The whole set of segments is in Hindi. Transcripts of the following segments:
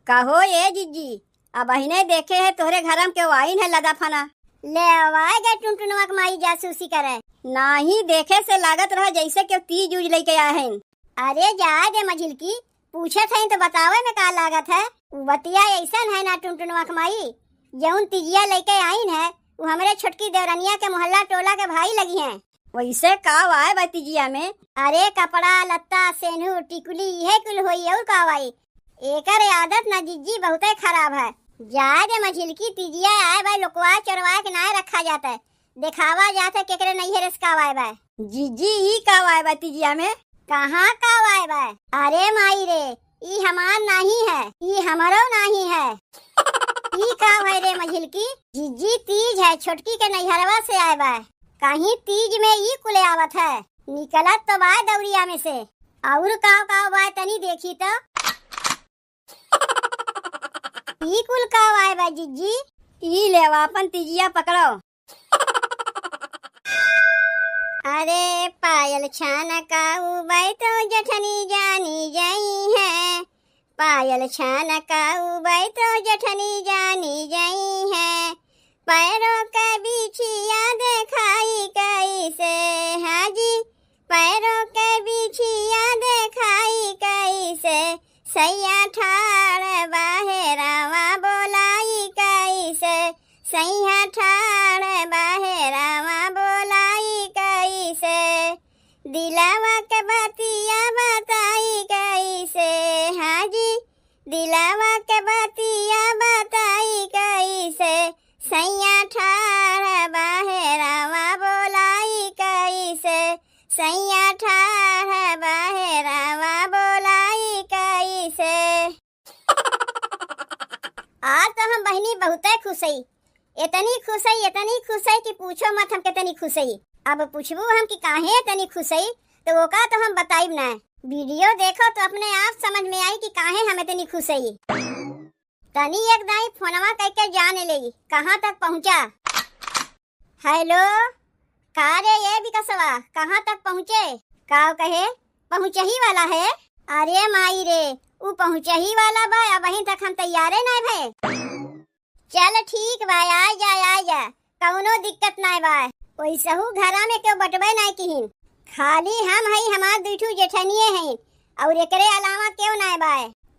कहो ये जिज्जी, अब अहिने देखे है तोहरे घरम के वाइन है लदा फना। ले आवाए गए टुनटुनवा के माई जासूसी करे। नाही देखे से लागत रहा जैसे के तीज उज लेके आए हैं। अरे जा दे मझिलकी, पूछे थे तो बतावे में का लागत है। बतिया ऐसा है ना टुनटुनवा के माई, जौन तिजिया लेके आईन है वो हमारे छोटकी देवरनिया के मोहल्ला टोला के भाई लगी हैं। वैसे का आए बा तिजिया में? अरे कपड़ा लत्ता सेनू टिकुली यह कुल होई और का आई। एकर आदत ना जिज्जी बहुत खराब है। जाए दे मझिलकी, तिजिया आए भाई लोकवा चरवा के ना रखा जाता है, दिखावा जाता है केकरे नहीं है रस आए बा। जिज्जी ई का आए बा तिजिया में? कहाँ का आए बा? अरे माई रे, ई हमार नहीं है, ई हमारो नहीं है। ई का है रे मझिलकी? जिज्जी तीज है, छोटकी के नैहरवा से आए बा। कहीं तीज में ई कुले आवत है, निकलत तो बा दौरिया में से। और का बा तनी देखी तो। ई कुल का आए बा जिज्जी? ई लेवा अपन तिजिया पकड़ो। अरे पायल छाना का उबाई तो जठनी जानी जाई है, पायल छाना का उबाई तो जठनी जानी जाई है। पैरों का बिछिया दिखाई कैसे हाजी, पैरों का बिछिया दिखाई कैसे। सैया ठाड़ बाहेरावा बोलाई कैसे, सैया ठाड़ बाहेरावा बोलाई कैसे। दिलावा के बतिया बताई कैसे हाजी, दिलावा के बतिया बताई कैसे। सैया ठाड़ बाहेरावा बोलाई कैसे, सैया ठाड़ बाहेरावा बोलाई कैसे। आज तो हम बहनी बहुत खुश है, इतनी खुश है कि पूछो मत हम कितनी खुश है। अब पूछबू हम कि काहे इतनी खुश है तो वो का तो हम बताइब ना। वीडियो देखो तो अपने आप समझ में आई कि काहे हम इतनी खुश है। तनी एक दाई फोनवा करके जाने लगी कहाँ तक पहुँचा। हेलो, का रे ये बिकसवा कहाँ तक पहुँचे? का कहे पहुँच ही वाला है? अरे माई रे, वो पहुँच ही वाला बा, अब वहीं तक हम तैयारे नहीं भे। चल ठीक बा, आ जा, कौनो दिक्कत नहीं बा। वैसहू घरा में क्यों बटबे नहीं किहिन, खाली हम हई हमार दूठू जेठनिए हैं और एकरे अलावा क्यों नहीं बा।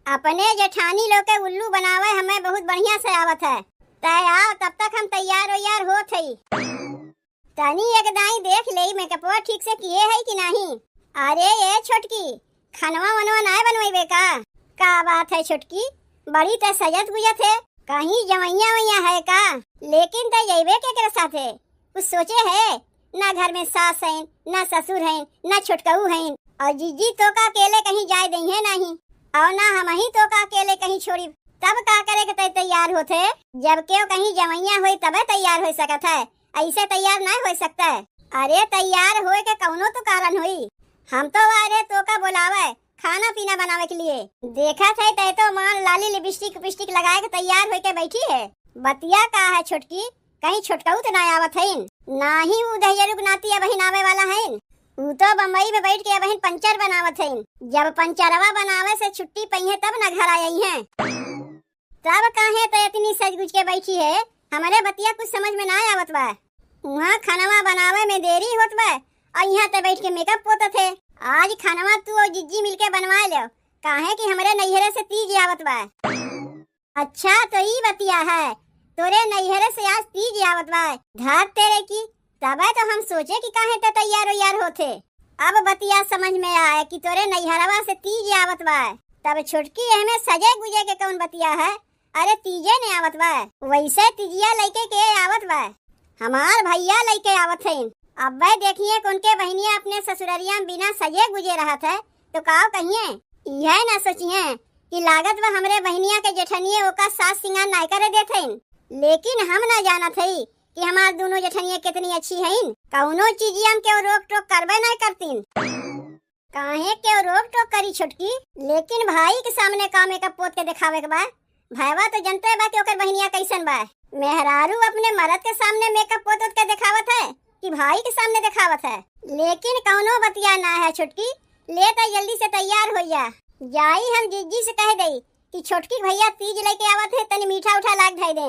अपने जेठानी लोग के उल्लू बनावे हमें बहुत बढ़िया से आवत है। तय आओ, तब तक हम तैयार हो थई। तनी एक दाई देख ले मेकअपवा ठीक से किए है कि नहीं। अरे ये छोटकी, खनवा वनवा नहीं बनवेबे का बात है छोटकी? बड़ी ते सजत गुजत है, कहीं जवैया वैया है का? लेकिन ते जइबे केकरे साथे? कुछ सोचे है? ना घर में सास है, ना ससुर है, ना छोटकऊ है, और जीजी तो का अकेले कहीं जाए दई है नहीं, और ना हम ही तो का अकेले कहीं छोड़ी। तब का करे के तैयार होते? जब क्यों कहीं जवैया होई तबे तैयार हो सकत है, ऐसे तैयार नहीं हो सकता है। अरे तैयार होए के कौनो तो कारण हुई। हम तो अरे तो का बुलावे खाना पीना बनावे के लिए। देखा थे तय तो मान लाली लिपस्टिक लगाए के तैयार होके बैठी है। बतिया का है छोटकी, कहीं छोटकाऊ तो ना आवत है? ना ही उधयरुक नाती बहन आवे वाला है। वो तो बम्बई में बैठ के बहन पंचर बनावत है। जब पंचरवा बनावे से छुट्टी पई है तब न घर आई है। तब काहे तो इतनी सज गुज के बैठी है? हमारे बतिया कुछ समझ में ना आवत बा। वहाँ खानवा बनावे में देरी होत बा और यहाँ ते बैठ के मेकअप पोतत थे। आज खानवा तू और जिज्जी मिलके बनवा लो, काहे कि हमारे नैहरे से तीज आवत बा। अच्छा तो ई बतिया है, तोरे नैहरे से आज तीज आवत बा। धाक तेरे की, तबे तो हम सोचे कि काहे ते तैयार होते। अब बतिया समझ में आए कि तोरे नैहरवा से तीज आवत बा। तब छोटकी हमें सजे गुजे के कौन बतिया है? अरे तीजे ने आवत बा, वैसे तीजिया लइके के आवत बा, हमार भैया लइके आवत है। अब भाई देखिए उनके बहनिया अपने ससुररिया में बिना सजे गुजे रहा था तो का कहिए। यह ना सोचिए कि लागत वह हमरे बहनिया के जेठनिए ओका सास सिंगार नहीं करे देते। लेकिन हम ना जाना थे कि हमार दोनों जेठनिया कितनी अच्छी हैं। कौनो चीजिया हम क्यों रोक टोक करबे नहीं करतीन। काहे क्यों रोक टोक करी छोटकी? लेकिन भाई के सामने का मेकअप पोत के दिखावे के बा। भाईवा तो जनते बा कि ओकर बहनिया कैसन बा। मेहरारू अपने मर्द के सामने मेकअप पोत के दिखावत है कि भाई के सामने दिखावत है। लेकिन कौनो बतिया ना है छोटकी, ले तो जल्दी से तैयार हो जा। जाई हम जिज्जी से कह दई कि छोटकी भैया तीज लेके आवत है, तनी मीठा उठा लाग धई दे।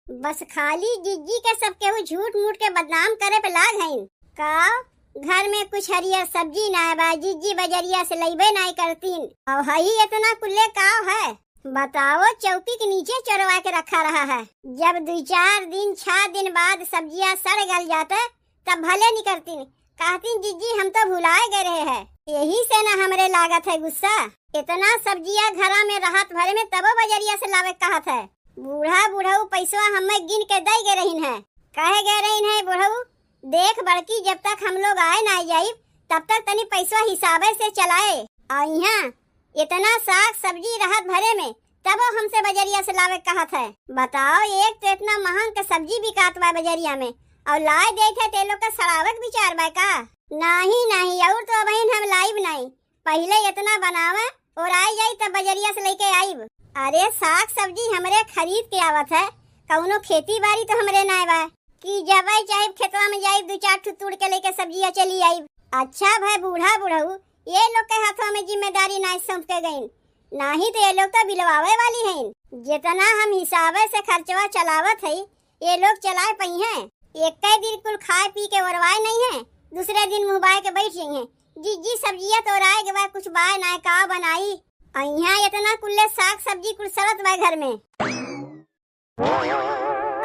बस खाली जिज्जी के सब केहू झूठ मूठ के बदनाम करे पे लाग हईन का। घर में कुछ हरियर सब्जी ना बा, जिज्जी बजरिया से लइबे नहीं करतीन और हई इतना कुल्ले का है बताओ। चौकी के नीचे चढ़वा के रखा रहा है। जब 2-4 दिन 6 दिन बाद सब्जियां सड़ गल जाते तब भले नहीं करतीन, कहतीन जिज्जी हम तो भुलाए गए रहे हैं। यही से ना हमरे लागत है गुस्सा। इतना सब्जियां घरा में राहत भरे में तबो बजरिया से लावे कहत है। बूढ़ा बुढ़ऊ पैसवा हमें गिन के दे गए रहीन है, कहे गए रहीन है बुढ़ऊ देख बड़की जब तक हम लोग आए ना जाइब तब तक तनी पैसवा हिसाबे से चलाए। और यहाँ इतना साग सब्जी राहत भरे में तब हमसे बजरिया से लावे कहत है। बताओ एक तो इतना महंग के सब्जी बिकात बा बजरिया में और लाए देखे ते लोग का सड़ावे के विचार बा का। नहीं और तो बहन हम लाइब नहीं, पहले इतना बनावे और आई जाई तब बजरिया से लेके आइब। अरे साग सब्जी हमरे खरीद के आवत है, कौनो खेती बाड़ी तो हमरे ना बा कि जब चाहे खेतवा में जाइब 2-4 ठू तोड़ के लेके सब्जियां चली आइब। अच्छा भाई बूढ़ा बुढ़ऊ ये लोग के हाथों में जिम्मेदारी नहीं सौंप के गईन, नहीं तो ये लोग तो बिलवावे वाली हैं। जितना हम हिसाबे से खर्चवा चलावत है ये लोग चलाए पई हैं। एक दिन कुल खाए पी के ओरवाए नहीं है, दूसरे दिन मुँह बाय के बैठ गई हैं। जिज्जी सब्जियां तो राय के बाद कुछ बाय ना का बनाई। यहाँ इतना कुल्ले साग सब्जी कुल सड़त बा घर में।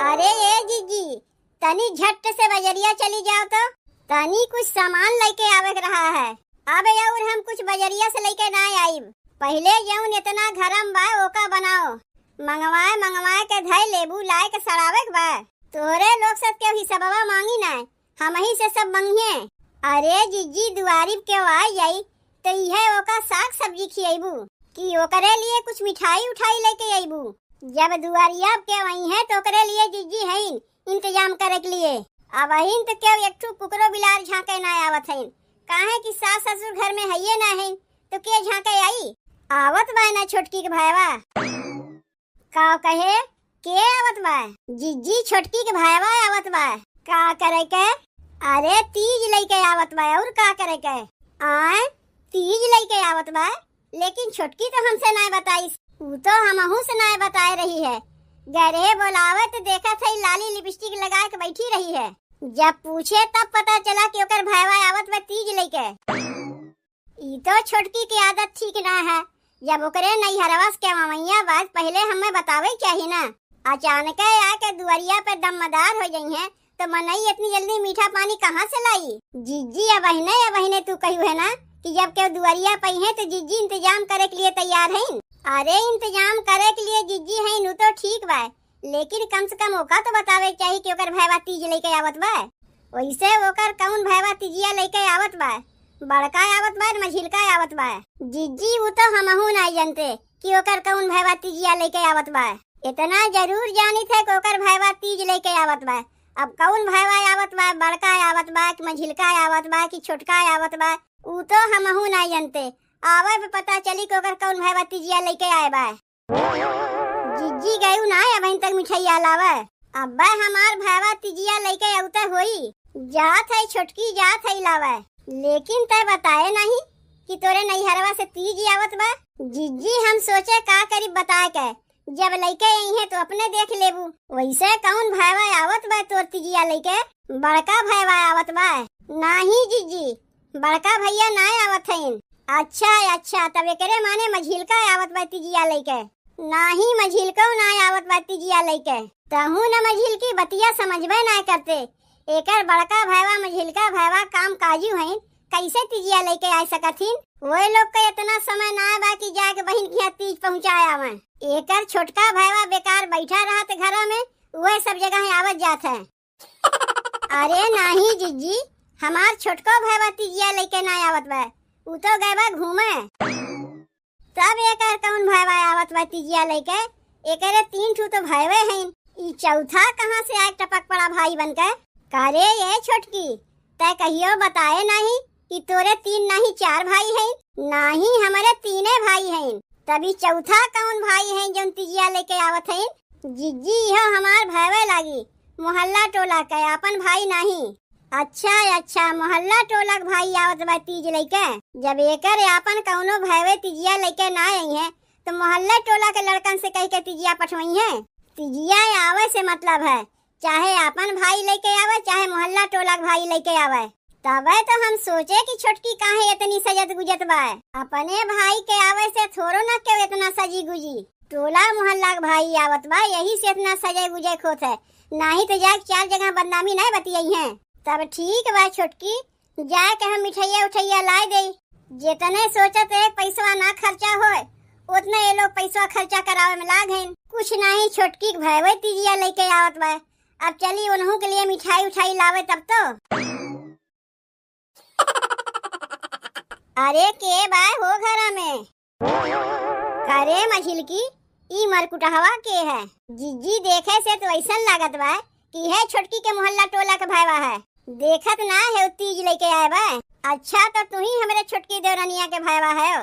अरे ये जिज्जी तनी झट से बजरिया चली जाओ तो तनी कुछ सामान लेके आवे रहा है। अब और हम कुछ बजरिया से लेके ना आइब। पहले जौन इतना घरम बा ओका बनाओ, मंगवाए के धई लेबू लाए के सड़ावे के बा। तोरे लोग सब के हिसाबवा मांगी ना, हम ही से सब मंगिए। अरे जिज्जी दुआरी के आ जाई तो यह ओका साग सब्जी खियाबू कि ओकरे लिए कुछ मिठाई उठाई लेके आइबू। जब दुआरिया के वही है तो ओकरे लिए जिज्जी है इंतजाम करे के लिए। अब अहिन तो क्यों एक ठू कुकरो बिलार झांके ना आवत है, काहे कि सास ससुर घर में है ना है तो के झांके आई। आवत बा ना छोटकी के भाईवा का कहे के आवत बा। जिज्जी छोटकी के भाईवा आवत बा का करे के। अरे तीज लेके आवत बा और का करे के। आए तीज लेके आवत बा, लेकिन छोटकी तो हमसे ना बताई, वो तो हमहू से ना बताए रही है। गरे बोलावे तो देखा था लाली लिपस्टिक लगा के बैठी रही है। जब पूछे तब पता चला कि ओकर भाईवा आवत बा तीज लेके। ई तो छोटकी की आदत ठीक ना है, जब ओकरे नहीं हरवास के ममैया बात पहले हमें बतावे चाहिए ना। अचानक आके दुआरिया पे दमदार हो गई है तो मनई इतनी जल्दी मीठा पानी कहाँ से लाई। जिज्जी या बहने तू कही है ना कि जब के दुआरिया पे है तो जिज्जी इंतजाम करे के लिए तैयार है। अरे इंतजाम करे के लिए जिज्जी है नु तो ठीक बा, लेकिन कम से कम ओका तो बतावे चाहिए कि ओकर भाईवा तीज लेके आवत बा। वैसे ओकर कौन भाईवा तीजिया लेके आवत बा, बड़का आवत बा मझिलका आवत बा। जिज्जी वो तो हमहू नहीं जानते कि ओकर कौन भाईवा तीजिया लेके आवत बा। इतना जरूर जानी थे कि ओकर भाईवा तीज लेके आवत बा। अब कौन भाईवा आवत बा, बड़का आवत बा कि मझिलका आवत बा कि छोटका आवत बा, वो तो हमहू नहीं जानते। आवे पे पता चली कि ओकर कौन भाईवा तीजिया लेके आए बा। जिज्जी गयू ना अभी तक मिठाइया लावे। अब हमार भाईवा तीजिया लेके औते होई, जात है छोटकी जात है लावे, लेकिन तय बताए नहीं कि तोरे नैहरवा से तीज आवत बा। जिज्जी हम सोचे का करी बताए के, जब लेके आई है तो अपने देख लेबू। वैसे कौन भाईवा आवत बा तोर तीजिया लेके, बड़का भाईवा आवत बा। नहीं जिज्जी बड़का भैया ना आवत है। अच्छा तब एकरे माने मझिलका आवत बा तीजिया लेके। नहीं मझिलको ना आवत बा तीजिया लेके। तहू न मझिलकी बतिया समझबे ना करते। एकर बड़का भाईवा मझिलका भाईवा काम काजू हैं, कैसे तीजिया लेके आ सकथिन। वो लोग के इतना समय ना बा कि जाके बहन की तीज पहुँचाया मैं। एकर छोटका भाईवा बेकार बैठा रहत घर में, वह सब जगह आवत जात है। अरे नहीं जिज्जी हमार छोटको भाईवा तीजिया लेके ना आवत बा, उ तो गए बा घूमे। तब एकर कौन भाईवा आवत बा तीजिया लेके। एकरे 3 ठू तो भाईवे हैं, ई चौथा कहाँ से आए टपक पड़ा भाई बनके। करे ये छोटकी तय कहियो बताए नहीं कि तोरे 3 नहीं 4 भाई हैं। नहीं हमारे 3 भाई हैं, तभी चौथा कौन भाई हैं जो तीजिया लेके आवत हैं। जिज्जी यह हमार भाईवे लागी, मोहल्ला टोला के अपन भाई नहीं। अच्छा मोहल्ला टोला भाई आवत बा तीज लेके। जब एकर आपन कौनो भैवे तिजिया लेके ना आई है तो मोहल्ला टोला के लड़कन से कह के तिजिया पठवाई है। तिजिया आवे से मतलब है चाहे आपन भाई लेके आवे चाहे मोहल्ला टोला के भाई लेके आवे। तबे तो हम सोचे कि छोटकी काहे इतनी सजत गुजत बा। अपने भाई के आवे से थोड़ो न के इतना सजी गुजी, टोला मोहल्ला के भाई आवत बा यही से इतना सजे गुजे खोत है। नहीं तो जाके 4 जगह बदनामी नहीं बतियाई है। तब ठीक बा छोटकी, जाके हम मिठाइया उठैया ला दे। जितने सोचत एक पैसा ना खर्चा होए उतने ये लोग पैसा खर्चा करावे में लाग हैं। कुछ नहीं छोटकी के भैवे तिजिया लेके आवत बा। अब चली उन्हों के लिए मिठाई उठाई लावे तब तो। अरे के बा हो घरा में? अरे मझिलकी ई मरकुटहवा के है? जिज्जी देखे से तो ऐसा लागत बा कि है छोटकी के मोहल्ला टोला के भाईवा है। देखत ना है तीज लेके आए बा। अच्छा तो तू ही हमारे छोटकी देवरानिया के भाईवा है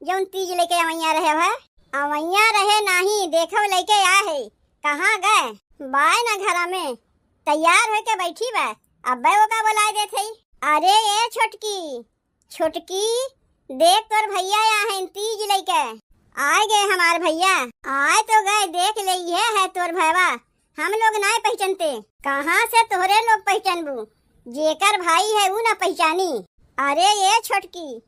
जौन तीज लेके अवैया रहे है। अवैया रहे नहीं देखो लेके आ है। कहाँ गए? बाय ना घरा में तैयार होके बैठी बा। अब वो का बुलाए देते। अरे ये छोटकी छोटकी देख तोर भैया आया है तीज लेके। आए गए हमारे भैया। आए तो गए देख ले है तोर भैया। हम लोग नहीं पहचानते। कहाँ से तोरे लोग पहचानबू? जेकर भाई है वो ना पहचानी। अरे ये छोटकी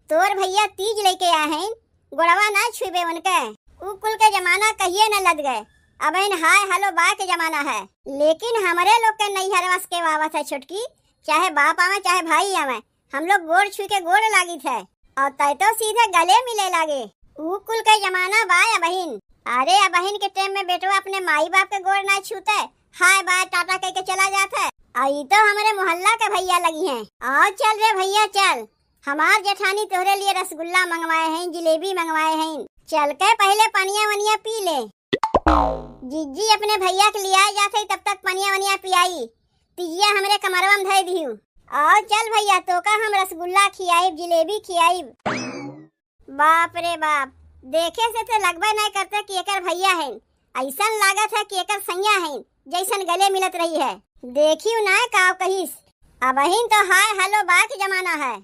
तोर भैया तीज लेके आए हैं, गोड़वा ना छुबे उनके। उ कुल के जमाना कहिए न लद गए। अब इन हाय हेलो बा के जमाना है। लेकिन हमारे लोग के नहीं हरवस के वावत है छोटकी। चाहे बाप आवे चाहे भाई आवे हम लोग गोड़ छू के गोड़ लागी थे और तय तो सीधे गले मिले लागे। उ कुल के जमाना बा या बहिन। अरे या बहिन के टाइम में बेटवा अपने माई बाप के गोड़ ना छूते हाय बाय टाटा कह के चला जाता है। आई तो हमारे मोहल्ला के भैया लगी हैं। आओ चल रे भैया चल। हमार जेठानी तोहरे लिए रसगुल्ला मंगवाए हैं, जिलेबी मंगवाए हैं। चल के पहले पनिया वनिया पी ले। जिज्जी अपने भैया के लिए जाते तब तक पनिया वनिया पियाई। तिजिया हमरे कमरवा में धर दिहू। आओ चल भैया तो का हम रसगुल्ला खियाई जिलेबी खियाई। बाप रे बाप, देखे से तो लगभग नहीं करते कि एकर भैया है। ऐसा लागत है कि एकर सैया है जैसन गले मिलत रही है। देखियो ना काव कहिस। अब बहिन तो हाय हेलो बा के जमाना है।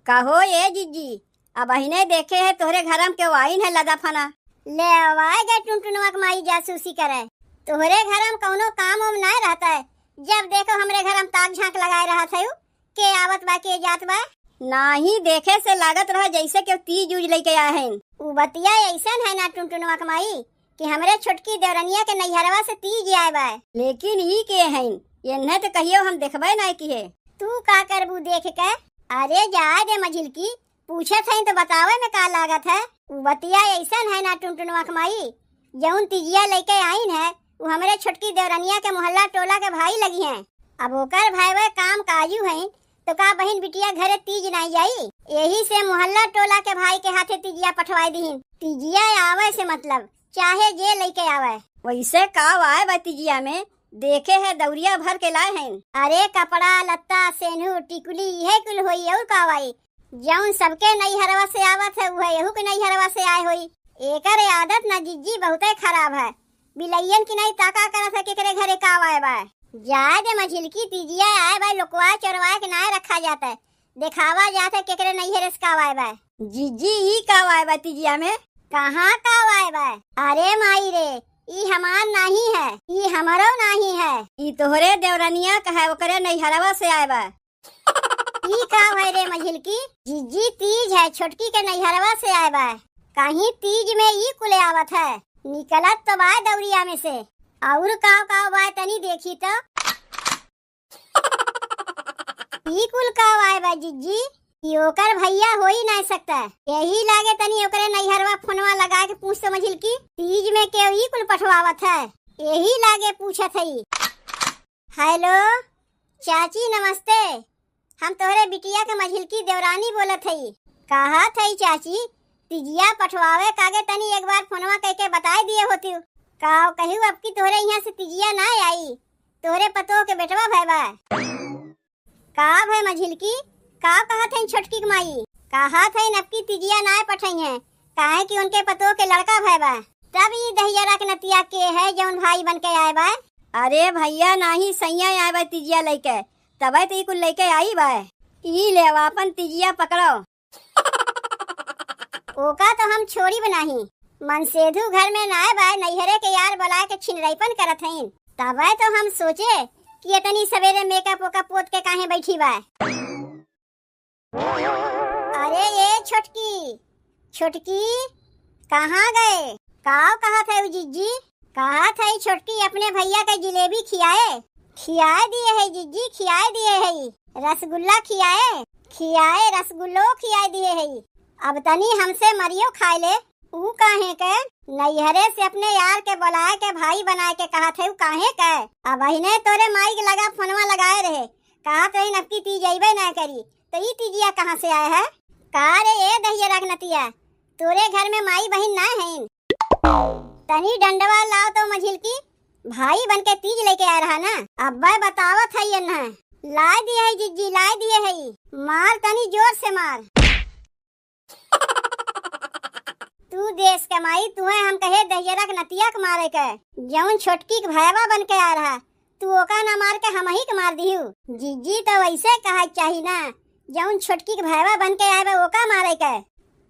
कहो ये जिज्जी अब बहिने देखे है तोहरे घर में क्यों आई है लदा फना। ले आवाए गए टुनटुनवा के माई जासूसी करे। तोहरे घर में कौनो काम उम नहीं रहता है। जब देखो हमरे घर में ताक झांक लगाए रहा था के आवत बा के जात बा। नाही देखे से लागत रहा जैसे के तीज उज लेके आए हैं। उ बतिया ऐसा है ना टुनटुनवा के माई कि हमरे छोटकी देवरनिया के नैहरवा से तीज आए बा। लेकिन ई के हैं ये तो कहियो हम देखबे नहीं की है। तू का करबू देख के? अरे जाए दे मझिलकी, पूछत है तो बतावे में का लागत है। बतिया ऐसा है ना टुनटुनवा के माई जौन तीजिया लेके आईन है वो हमरे छोटकी देवरनिया के मोहल्ला टोला के भाई लगी हैं। अब ओकर भाई वे काम काजू हैं तो का बहन बिटिया घरे तीज नहीं जाई। यही से मोहल्ला टोला के भाई के हाथे तीजिया पठवाई दी। तीजिया आवे से मतलब चाहे जे लेके आवे। वैसे का आए बा तीजिया में देखे है दौरिया भर के लाए हैं। अरे कपड़ा लत्ता सेनू टिकुली यह कुल होई और का आई जौन सबके नई हरवा से आवत है वह यहू के नई हरवा से आए होई। एकर आदत ना जिज्जी बहुते खराब है। बिलैयन की नहीं ताका करत है केकरे घरे का आए बा। जाए दे मझिलकी तीजिया आए बा लोकवा चरवा के ना रखा जाता है। दिखावा जाता है केकरे नई हरस का आए बा। जिज्जी ई का आए बा तीजिया में? कहाँ का आए बा? अरे माई रे ई हमार नहीं है, ई हमारो नहीं है। ई तोहरे देवरनिया का है ओकरे नैहरवा से आए बा। ई का है रे मझिलकी? जिज्जी तीज है छोटकी के नैहरवा से आए बा। कहीं तीज में ई कुले आवत है। निकलत तो बा दौरिया में से और काव बा तनी देखी तो। ई कुल काव आए बा जिज्जी? ओकर भैया हो ही नहीं सकता। यही लागे तनी ओकरे नैहरवा फोनवा लगा के पूछ तो मझिलकी तीज में के ई कुल पठवावत है। यही लागे पूछत है। हेलो चाची नमस्ते, हम तोहरे बिटिया के मझिलकी देवरानी बोलत है। कहा थई चाची तीजिया पठवावे कागे तनी एक बार फोनवा कह के बताए दिए होती। काव कहू अब की तोहरे यहाँ से तीजिया ना आई। तोहरे पतो के बेटवा भैबा का है मझिलकी? का कहा थे छोटकी की माई? कहा थे नबकी तीजिया ना पठाई है काहे कि उनके पतो के लड़का भाई बा। तब ये दहिया के नतिया के है जौन भाई बन के आए बा। अरे भैया नाही सैया आए बा तीजिया लेके तबे तो कुल लेके आई बा। ई ले अपन तिजिया पकड़ो। ओका तो हम छोड़ी बनाही। मनसेधु घर में नाय बाय नैहरे के यार बुलाए के छिनरैपन करत हईन। तबे तो हम सोचे कि इतनी सवेरे मेकअप ओका पोत के काहे बैठी बाय। अरे ये छोटकी छोटकी कहाँ गए? कहा थे जीजी? कहा थे छोटकी अपने भैया के जिलेबी खियाए दिए है जीजी, खियाए दिए है। रसगुल्ला खियाए रसगुल्लो खियाए दिए है। अब तनी हमसे मरियो खाए ले। ऊ काहे के नैहरे से अपने यार के बुलाए के भाई बनाए के कहा थे। ऊ काहे के अब अहिने तोरे माई के लगा फोनवा लगाए रहे। कहा तो इन अबकी तीज अइबे ना करी। तो ई तीजिया कहाँ से आए है? का रे ए दहिया रखनतिया, तोरे घर में माई बहन ना है? तनी डंडवा लाओ तो मझिलकी, भाई बन के तीज लेके आ रहा ना। अब्बा बतावत है ना, ला दिए है जीजी, ला दिए है। मार तनी जोर से मार। तू देश कमाई तुहे हम कहे दहिया नतिया के मारे के। जौन छोटकी के भैया बन के आ रहा तू ओका ना मार के हम ही के मार दिहू। जीजी तो वैसे कहा चाहिए ना, जौन छोटकी के भैया बन के आए ओका मारे के।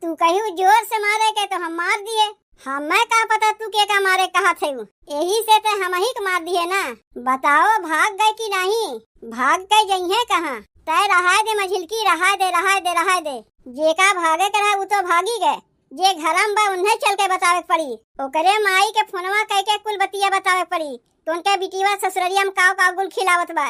तू कहू जोर से मारे के तो हम मार दिए। हमें का पता तू के का मारे कहा थे। यही से तो हम ही के मार दिए ना। बताओ भाग गए कि नहीं? भाग गए जइहे कहाँ? तय रहा दे मझिलकी, रहा दे। जे का भागे कर वो तो भागी गए। जे घरम बा उन्हें चल के बतावे पड़ी। ओकरे माई के फोनवा कह के कुल बतिया बतावे पड़ी। तो उनके बिटिया ससुररिया में काव गुल खिलावत बा।